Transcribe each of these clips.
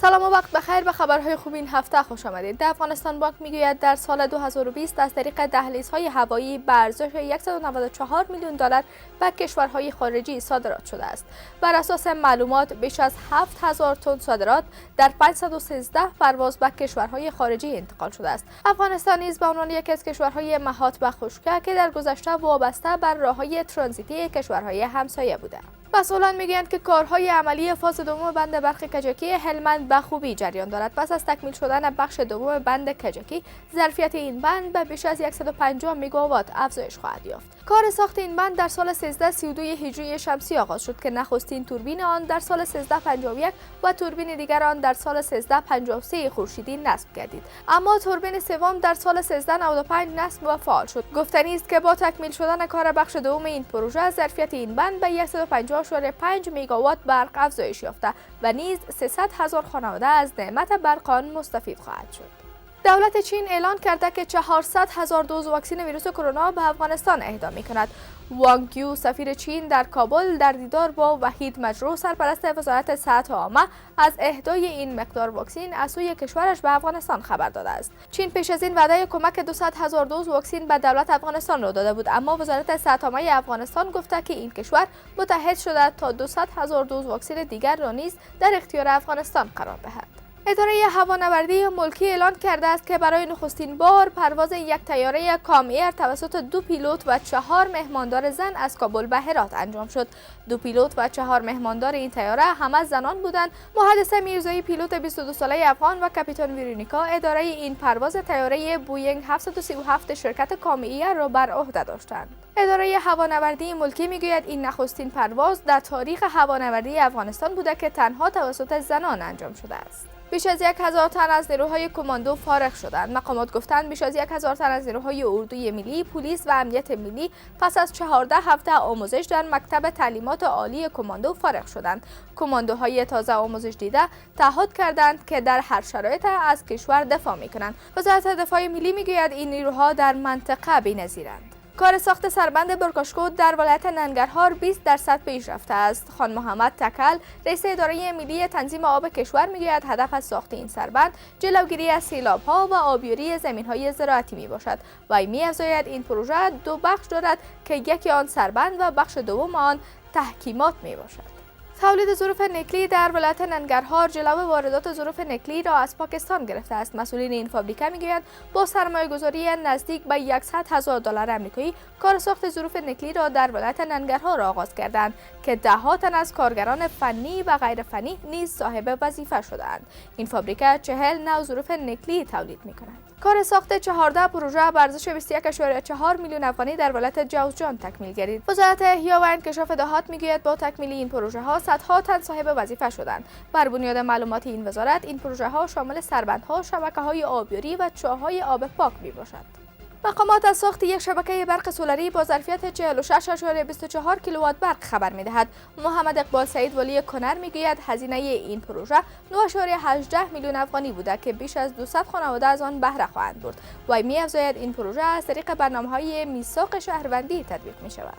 سلام و وقت بخیر. به خبرهای خوب این هفته خوش آمدید. در افغانستان بانک میگوید در سال 2020 از طریق دهلیزهای هوایی به ارزش 194 میلیون دلار به کشورهای خارجی صادرات شده است. بر اساس معلومات بیش از 7000 تن صادرات در 513 پرواز به کشورهای خارجی انتقال شده است. افغانستان نیز به عنوان یکی از کشورهای مهات و خشکه که در گذشته وابسته بر راههای ترانزیتی کشورهای همسایه بوده. مسئولان میگویند که کارهای عملی فاز دوم بند برق کجکی هلمند به خوبی جریان دارد. پس از تکمیل شدن بخش دوم بند کجکی، ظرفیت این بند به بیش از 150 میگاوات افزایش خواهد یافت. کار ساخت این بند در سال 1332 هجری شمسی آغاز شد که نخستین توربین آن در سال 1351 و توربین دیگر آن در سال 1353 خورشیدی نصب گردید. اما توربین سوم در سال 1395 نصب و فعال شد. گفتنی است که با تکمیل شدن کار بخش دوم این پروژه، ظرفیت این بند به 150.5 میگاوات برق افزایش یافته و نیز 300,000 خانواده از نعمت برق آن مستفید خواهد شد. دولت چین اعلان کرده که 400,000 دوز واکسن ویروس کرونا به افغانستان اهدا می‌کند. وانگ یو سفیر چین در کابل در دیدار با وحید مجروح سرپرست وزارت صحت عامه از اهدای این مقدار واکسن از سوی کشورش به افغانستان خبر داده است. چین پیش از این وعده کمک 200,000 دوز واکسن به دولت افغانستان را داده بود، اما وزارت صحت عامه افغانستان گفته که این کشور متحد شده تا 200,000 دوز واکسن دیگر را نیز در اختیار افغانستان قرار دهد. اداره هوانوردی ملکی اعلان کرده است که برای نخستین بار پرواز یک طیاره کام ایر توسط 2 پیلوت و 4 مهماندار زن از کابل به هرات انجام شد. 2 پیلوت و 4 مهماندار این طیاره همه زنان بودند. محدث میرزایی پیلوت 22 ساله افغان و کاپیتان ویرونیکا اداره این پرواز طیاره بوینگ 737 شرکت کام ایر را بر عهده داشتند. اداره هوانوردی ملکی میگوید این نخستین پرواز در تاریخ هوانوردی افغانستان بوده که تنها توسط زنان انجام شده است. بیش از 1000 تن از نیروهای کماندو فارغ شدند. مقامات گفتند بیش از 1000 تن از نیروهای اردوی ملی، پلیس و امنیت ملی پس از 14 هفته آموزش در مکتب تعلیمات عالی کماندو فارغ شدند. کماندوهای تازه آموزش دیده تعهد کردند که در هر شرایط از کشور دفاع می‌کنند. وزارت دفاع ملی میگوید این نیروها در منطقه بی‌نظیرند. کار ساخت سربند برکاشکوت در ولایت ننگرهار 20% پیش رفته است. خان محمد تکل، رئیس اداره ملی تنظیم آب کشور میگوید هدف از ساخت این سربند جلوگیری از سیلاب‌ها و آبیاری زمین‌های زراعتی میباشد و می‌افزاید این پروژه 2 بخش دارد که یکی آن سربند و بخش دوم آن تحکیمات میباشد. تولید ظروف نکلی در ولایت ننگرهار جلو واردات ظروف نکلی را از پاکستان گرفته است. مسئولین این فابریکه میگویند با سرمایه‌گذاری نزدیک به 100,000 دلار آمریکایی کار ساخت ظروف نکلی را در ولایت ننگرهار آغاز کردند که 10 تن از کارگران فنی و غیر فنی نیز صاحب وظیفه شدند. این فابریکه 40 نوع ظروف نکلی تولید می‌کند. کار ساخت 14 پروژه به ارزش 21.4 میلیون افغانی در ولایت جوزجان تکمیل گردید. وزارت احیا و انکشاف دهات میگوید با تکمیل این پروژه ها صدها تن صاحب وظیفه شدند. بر بنیاد معلومات این وزارت این پروژه ها شامل سربندها، شبکه‌های آبیاری و چاه‌های آب پاک میباشد. مقامات از ساخت یک شبکه برق سولری با ظرفیت 46.24 کیلووات برق خبر می‌دهد. محمد اقبال سعید ولی کنر میگوید هزینه این پروژه 9.18 میلیون افغانی بوده که بیش از 200 خانواده از آن بهره خواهند برد. و می‌افزاید این پروژه از طریق برنامه‌های میثاق شهروندی تطبیق می‌شود.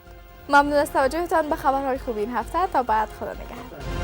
ممنون از توجهتان به خبرهای خوب این هفته. تا بعد، خدا نگهدار.